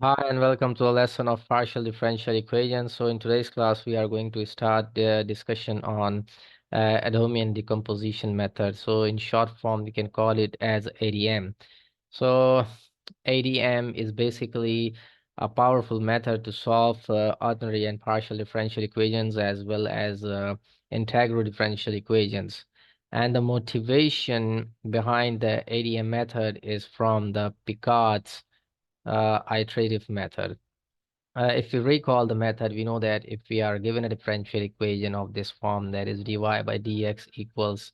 Hi and welcome to a lesson of partial differential equations. So in today's class, we are going to start the discussion on Adomian decomposition method. So in short form, we can call it as ADM. So ADM is basically a powerful method to solve ordinary and partial differential equations as well as integral differential equations. And the motivation behind the ADM method is from the Picard's iterative method. If you recall the method, we know that if we are given a differential equation of this form, that is dy by dx equals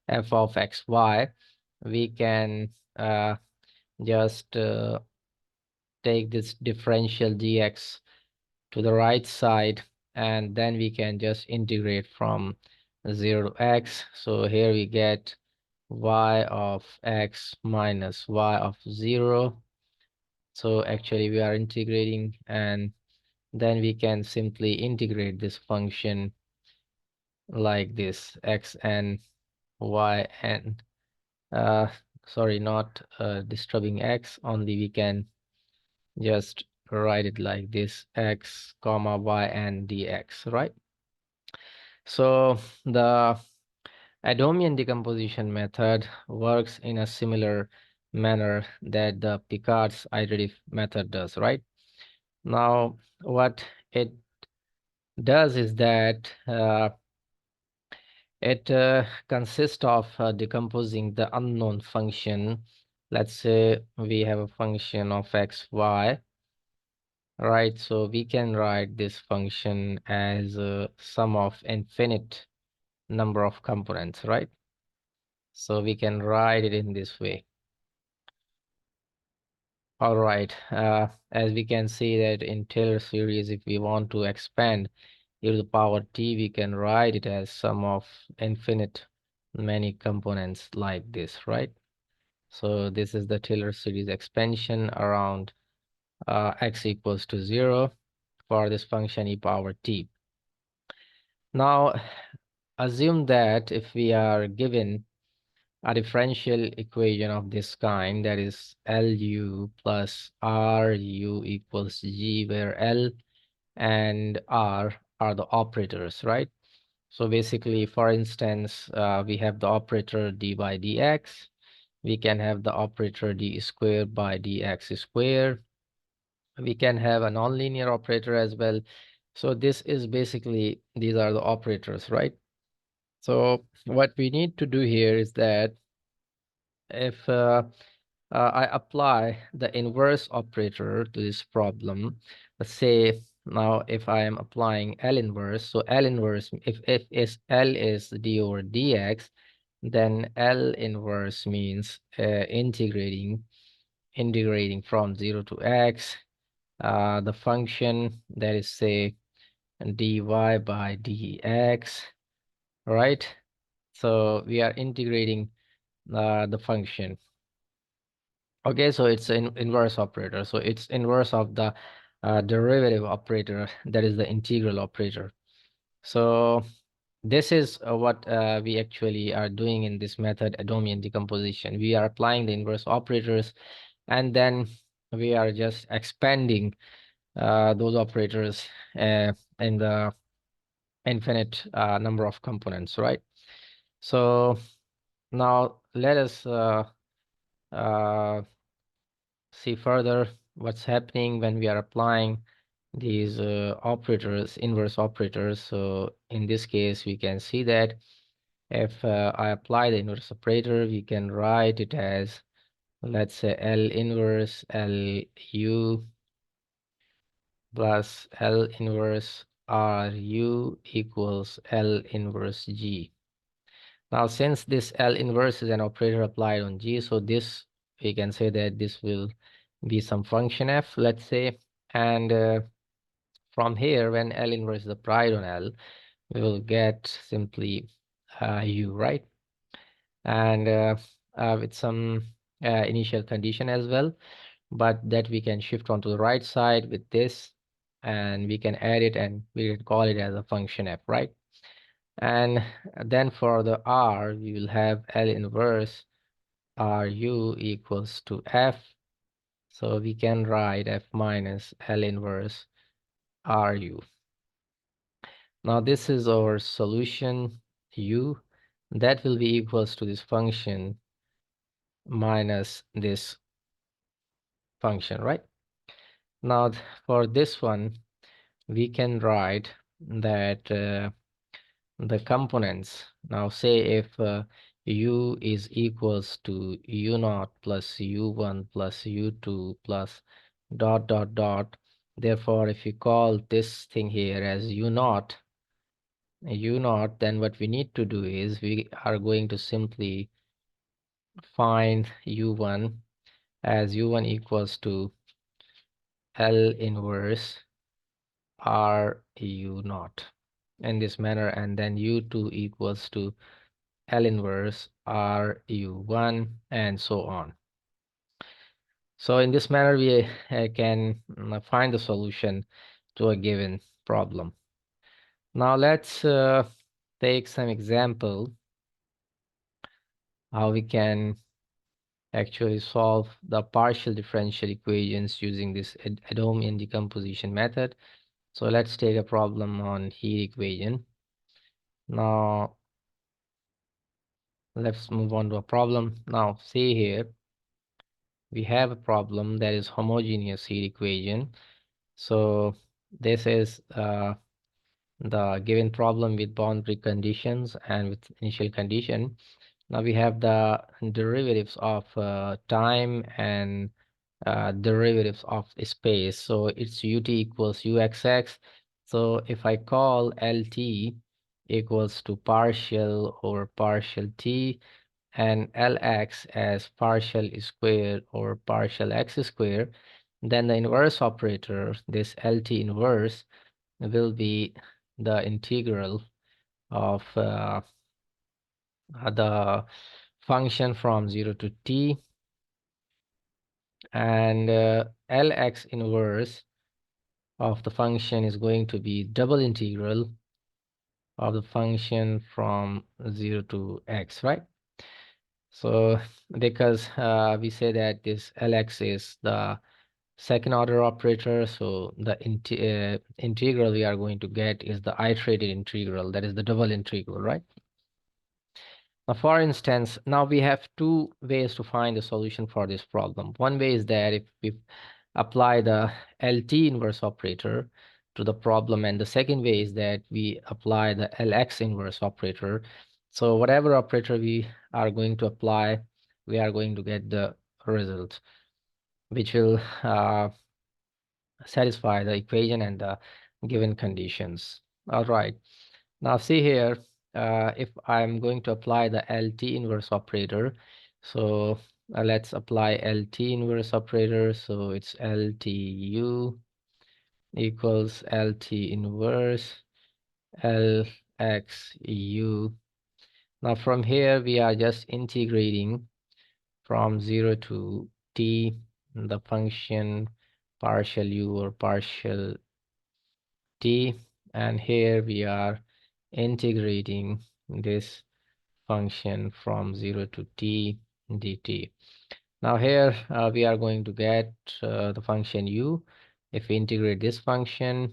f of xy, we can just take this differential dx to the right side, and then we can just integrate from 0 to x. So here we get y of x minus y of 0. So actually we are integrating, and then we can simply integrate this function like this, x and y and sorry, not disturbing x, only we can just write it like this, x comma y and dx, right? So the Adomian decomposition method works in a similar manner that the Picard's iterative method does, right? Now what it does is that it consists of decomposing the unknown function. Let's say we have a function of x, y, right? So we can write this function as a sum of infinite number of components, right? So we can write it in this way. All right. As we can see that in Taylor series, if we want to expand e to the power t, we can write it as sum of infinite many components like this, right? So this is the Taylor series expansion around x equals to 0 for this function e power t. Now, assume that if we are given a differential equation of this kind, that is Lu plus Ru equals G, where L and R are the operators, right? So basically, for instance, we have the operator d by dx. We can have the operator d squared by dx squared. We can have a nonlinear operator as well. So this is basically, these are the operators, right? So what we need to do here is that if I apply the inverse operator to this problem, let's say now if I am applying L inverse, so L inverse, if is L is d over dx, then L inverse means integrating from 0 to x, the function that is say dy by dx, right? So we are integrating the function. Okay, so it's an inverse operator. So it's inverse of the derivative operator, that is the integral operator. So this is what we actually are doing in this method, Adomian decomposition. We are applying the inverse operators, and then we are just expanding those operators in the infinite number of components, right? So now let us uh, see further what's happening when we are applying these operators, inverse operators. So in this case, we can see that if I apply the inverse operator, we can write it as, let's say, L inverse Lu plus L inverse Ru equals L inverse G. Now, since this L inverse is an operator applied on G, so this, we can say that this will be some function f, let's say, and from here, when L inverse is applied on L, we will get simply U, right? And with some initial condition as well, but that we can shift onto the right side with this, and we can add it and we can call it as a function f, right? And then for the R, we will have L inverse Ru equals to f. So we can write f minus L inverse RU. Now this is our solution U. That will be equals to this function minus this function, right? Now for this one, we can write that the components. Now say if U is equals to U naught plus U1 plus U2 plus dot dot dot. Therefore, if you call this thing here as U naught, then what we need to do is we are going to simply find U1 as U1 equals to L inverse R U naught in this manner, and then U2 equals to L inverse R U1 and so on. So in this manner we can find the solution to a given problem. Now let's take some example how we can actually solve the partial differential equations using this Adomian decomposition method. So let's take a problem on heat equation. Now let's move on to a problem. Now see here, we have a problem that is homogeneous heat equation. So this is the given problem with boundary conditions and with initial condition. Now we have the derivatives of time and derivatives of space. So it's ut equals uxx. So if I call lt equals to partial over partial t and lx as partial square or partial x square, then the inverse operator, this lt inverse, will be the integral of the function from 0 to t, and Lx inverse of the function is going to be double integral of the function from 0 to x, right? So because we say that this Lx is the second order operator, so the integral we are going to get is the iterated integral, that is the double integral, right? Now, for instance, now we have two ways to find the solution for this problem. One way is that if we apply the LT inverse operator to the problem, and the second way is that we apply the LX inverse operator. So whatever operator we are going to apply, we are going to get the result, which will satisfy the equation and the given conditions. All right. Now see here, if I'm going to apply the LT inverse operator, so let's apply LT inverse operator. So it's LTU equals LT inverse LXU. Now from here, we are just integrating from 0 to t the function partial u or partial t, and here we are integrating this function from 0 to t dt. Now here we are going to get the function u. If we integrate this function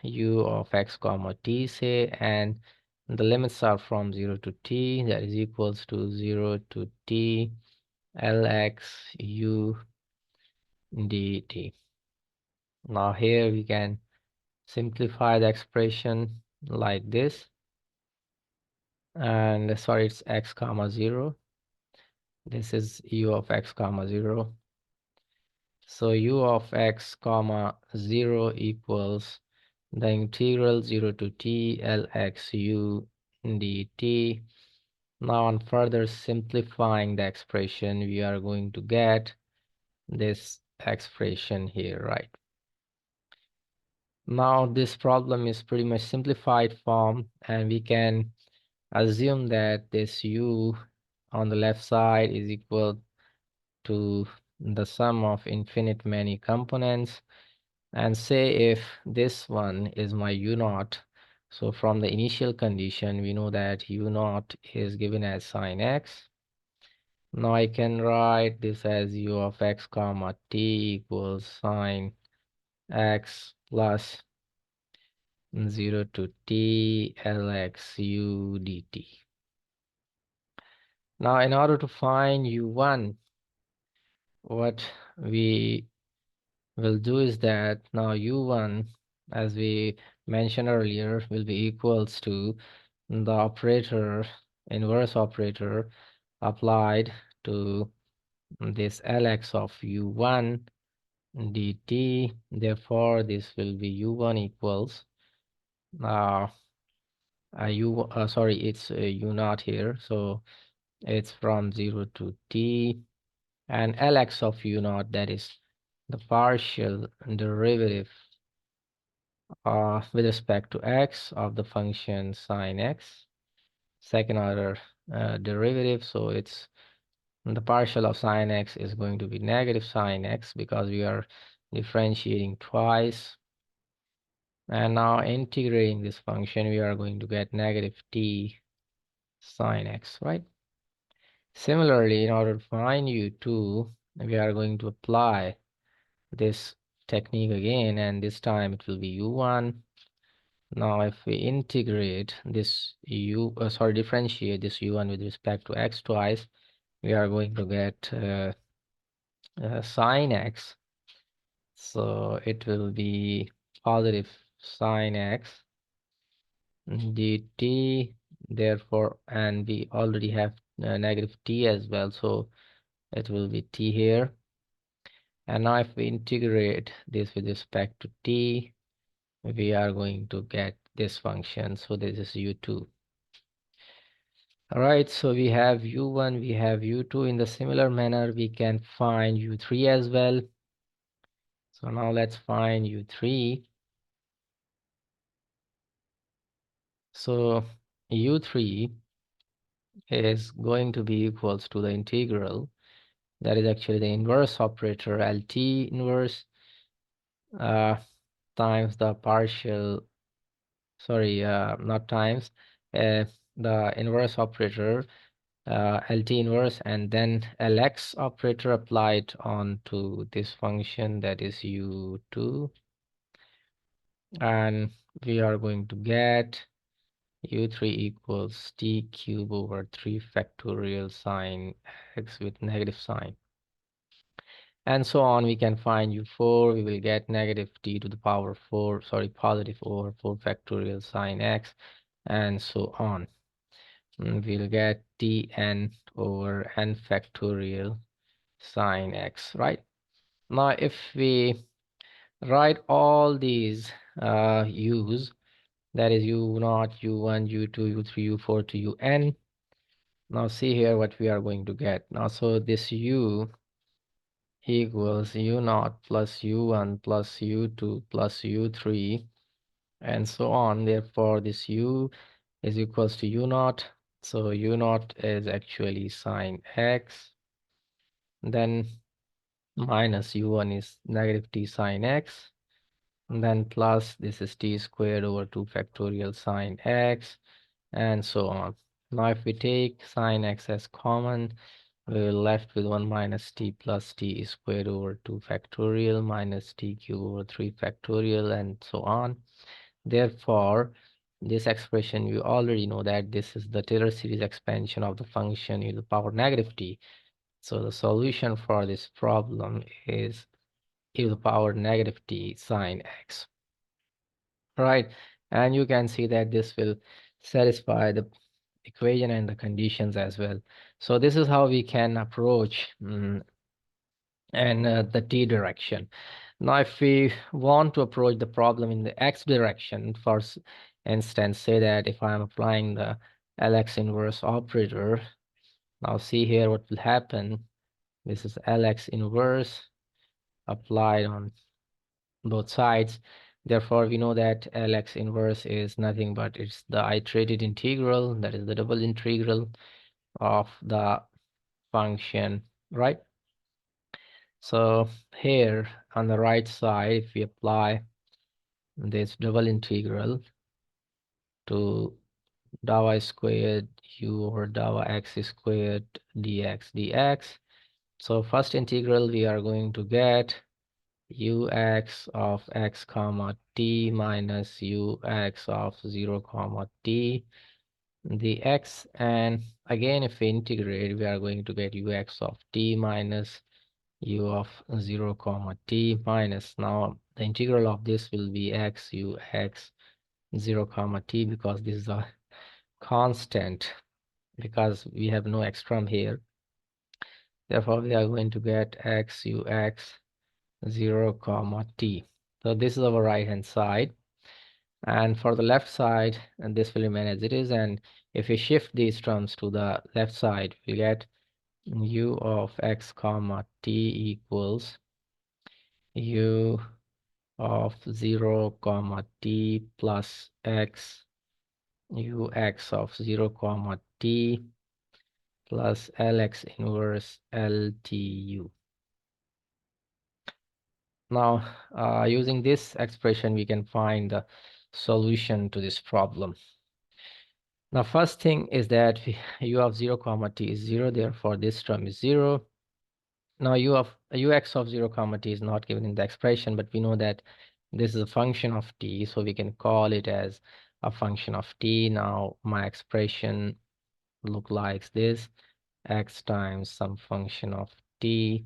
u of x comma t, say, and the limits are from 0 to t, that is equals to 0 to t lx u dt. Now here we can simplify the expression like this, and sorry, it's x comma 0. This is u of x comma 0. So u of x comma 0 equals the integral 0 to t lx u dt. Now on further simplifying the expression, we are going to get this expression here, right? Now this problem is pretty much simplified form, and we can assume that this u on the left side is equal to the sum of infinite many components, and say if this one is my u naught. So from the initial condition, we know that u naught is given as sine x. Now I can write this as u of x comma t equals sine x plus 0 to t lx u dt. Now in order to find u1, what we will do is that now u1, as we mentioned earlier, will be equals to the operator, inverse operator applied to this lx of u1 dt. Therefore this will be u1 equals uh, it's u naught here, so it's from 0 to t, and lx of u naught, that is the partial derivative with respect to x of the function sine x, second order derivative. So it's the partial of sine x is going to be negative sine x because we are differentiating twice. And now integrating this function, we are going to get negative t sine x, right? Similarly, in order to find u2, we are going to apply this technique again, and this time it will be u1. Now if we integrate this differentiate this u1 with respect to x twice, we are going to get sine x. So it will be positive sine x dt. Therefore, and we already have negative t as well, so it will be t here. And now if we integrate this with respect to t, we are going to get this function. So this is u2. All right, so we have u1, we have u2. In the similar manner, we can find u3 as well. So now let's find u3. So u3 is going to be equals to the integral, that is actually the inverse operator lt inverse uh, times the partial, not times, the inverse operator lt inverse, and then lx operator applied onto this function, that is u2, and we are going to get u3 equals t cube over 3 factorial sine x with negative sign, and so on. We can find u4. We will get negative t to the power 4, positive over 4 factorial sine x, and so on. We'll get tn over n factorial sine x, right? Now if we write all these u's, that is u naught, u1, u2, u3, u4 to un, now see here what we are going to get. Now so this u equals u naught plus u1 plus u2 plus u3 and so on. Therefore this u is equals to u naught, so u naught is actually sine x, then minus u1 is negative t sine x, and then plus this is t squared over 2 factorial sine x, and so on. Now if we take sine x as common, we're left with 1 minus t plus t squared over 2 factorial minus t cube over 3 factorial, and so on. Therefore, this expression, you already know that this is the Taylor series expansion of the function e to the power negative t. So the solution for this problem is e to the power negative t sine x. Right, and you can see that this will satisfy the equation and the conditions as well. So this is how we can approach and the t direction. Now if we want to approach the problem in the x direction, for instance, say that if I'm applying the lx inverse operator, now see here what will happen. This is lx inverse applied on both sides. Therefore we know that lx inverse is nothing but it's the iterated integral, that is the double integral of the function, right? So here on the right side, if we apply this double integral to dou y squared u over dou x squared dx. So first integral we are going to get ux of x comma t minus ux of 0 comma t dx, and again if we integrate we are going to get ux of t minus u of 0 comma t minus, now the integral of this will be x ux 0 comma t, because this is a constant, because we have no x term here. Therefore we are going to get x ux 0 comma t. So this is our right hand side, and for the left side, and this will remain as it is, and if we shift these terms to the left side we get u of x comma t equals u of 0 comma t plus x ux of 0 comma t plus lx inverse ltu. Now, using this expression, we can find the solution to this problem. Now, first thing is that u of 0 comma t is 0, therefore this term is 0. Now, ux of 0 comma t is not given in the expression, but we know that this is a function of t, so we can call it as a function of t. Now, my expression look like this: x times some function of t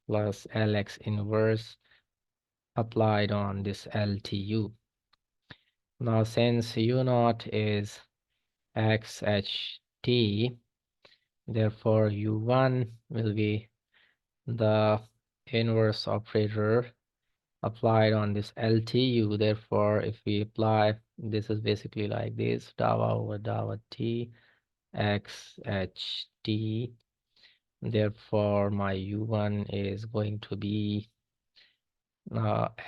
plus lx inverse applied on this LTU. Now since u naught is xht, therefore u1 will be the inverse operator applied on this LTU. Therefore if we apply, this is basically like this: dou over dou t xht. Therefore my u1 is going to be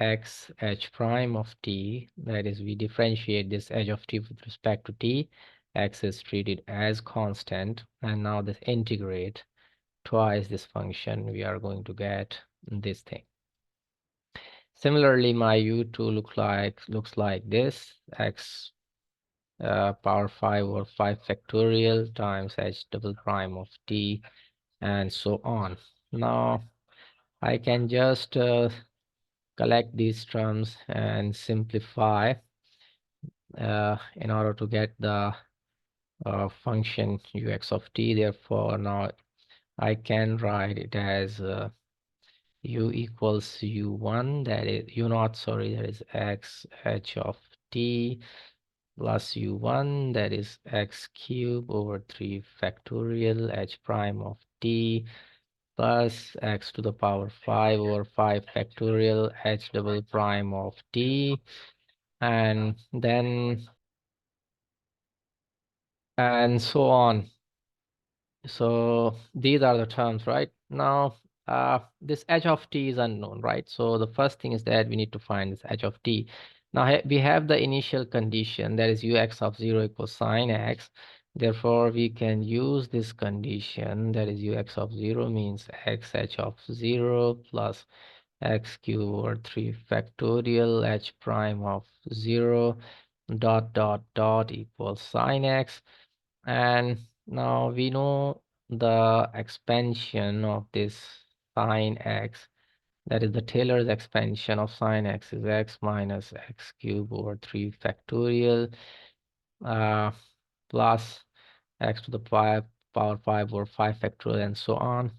x h prime of t, that is we differentiate this h of t with respect to t, x is treated as constant, and now this integrate twice this function, we are going to get this thing. Similarly my u2 looks like this: x power 5 over 5 factorial times h double prime of t, and so on. Now I can just collect these terms and simplify in order to get the function ux of t. Therefore now I can write it as u equals u1, that is u naught, sorry, that is x h of t plus u1, that is x cube over 3 factorial h prime of t plus x to the power 5 over 5 factorial h double prime of t, and then and so on. So these are the terms, right? Now this h of t is unknown, right? So the first thing is that we need to find this h of t. Now we have the initial condition, that is ux of 0 equals sine x. Therefore we can use this condition, that is ux of 0 means x h of 0 plus x cube over 3 factorial h prime of 0 dot dot dot equals sine x. And now we know the expansion of this sine x, that is the Taylor's expansion of sine x, is x minus x cube over 3 factorial uh, plus x to the power 5 over 5 factorial, and so on.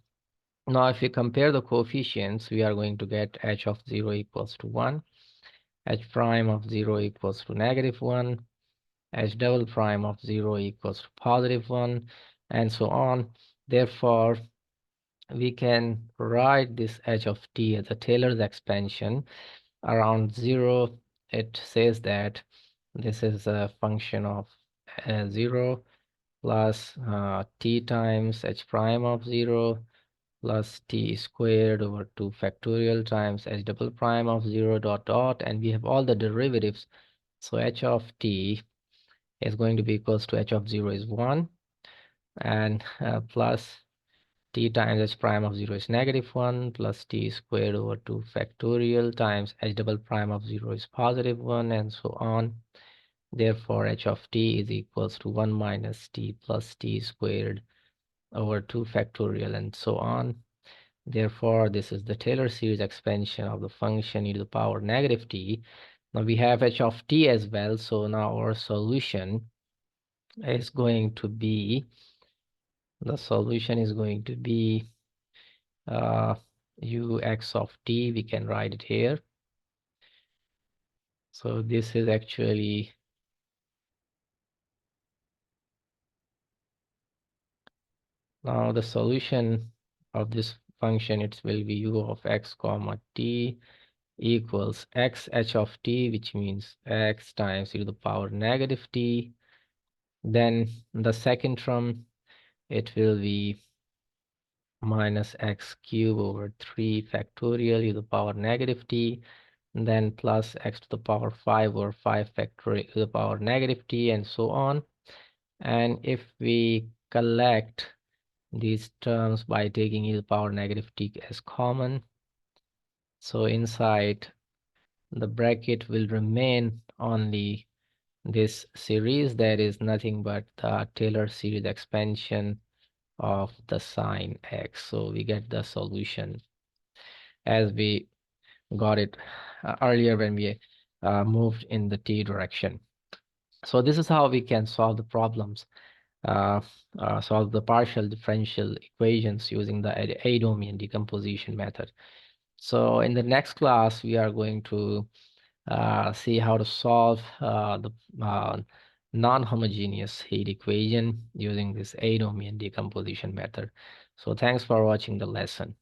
Now if we compare the coefficients, we are going to get h of 0 equals to 1, h prime of 0 equals to -1, h double prime of 0 equals to +1, and so on. Therefore we can write this h of t as a Taylor's expansion. Around 0 it says that this is a function of 0 plus t times h prime of 0 plus t squared over 2 factorial times h double prime of 0 dot dot, and we have all the derivatives. So h of t is going to be equals to h of 0 is 1, and plus t times h prime of 0 is -1, plus t squared over 2 factorial times h double prime of 0 is +1, and so on. Therefore, h of t is equals to 1 minus t plus t squared over 2 factorial and so on. Therefore, this is the Taylor series expansion of the function e to the power negative t. Now we have h of t as well, so now our solution is going to be, ux of t, we can write it here. So this is actually now the solution of this function, it will be u of x comma t equals x h of t, which means x times e to the power negative t. Then the second term, it will be minus x cube over 3 factorial e to the power negative t, then plus x to the power 5 over 5 factorial e to the power negative t, and so on. And if we collect these terms by taking e to the power negative t as common, so inside the bracket will remain only this series, that is nothing but the Taylor series expansion of the sine x. So we get the solution as we got it earlier when we moved in the t direction. So this is how we can solve the problems, uh, solve the partial differential equations using the Adomian decomposition method. So in the next class, we are going to see how to solve the non-homogeneous heat equation using this Adomian decomposition method. So thanks for watching the lesson.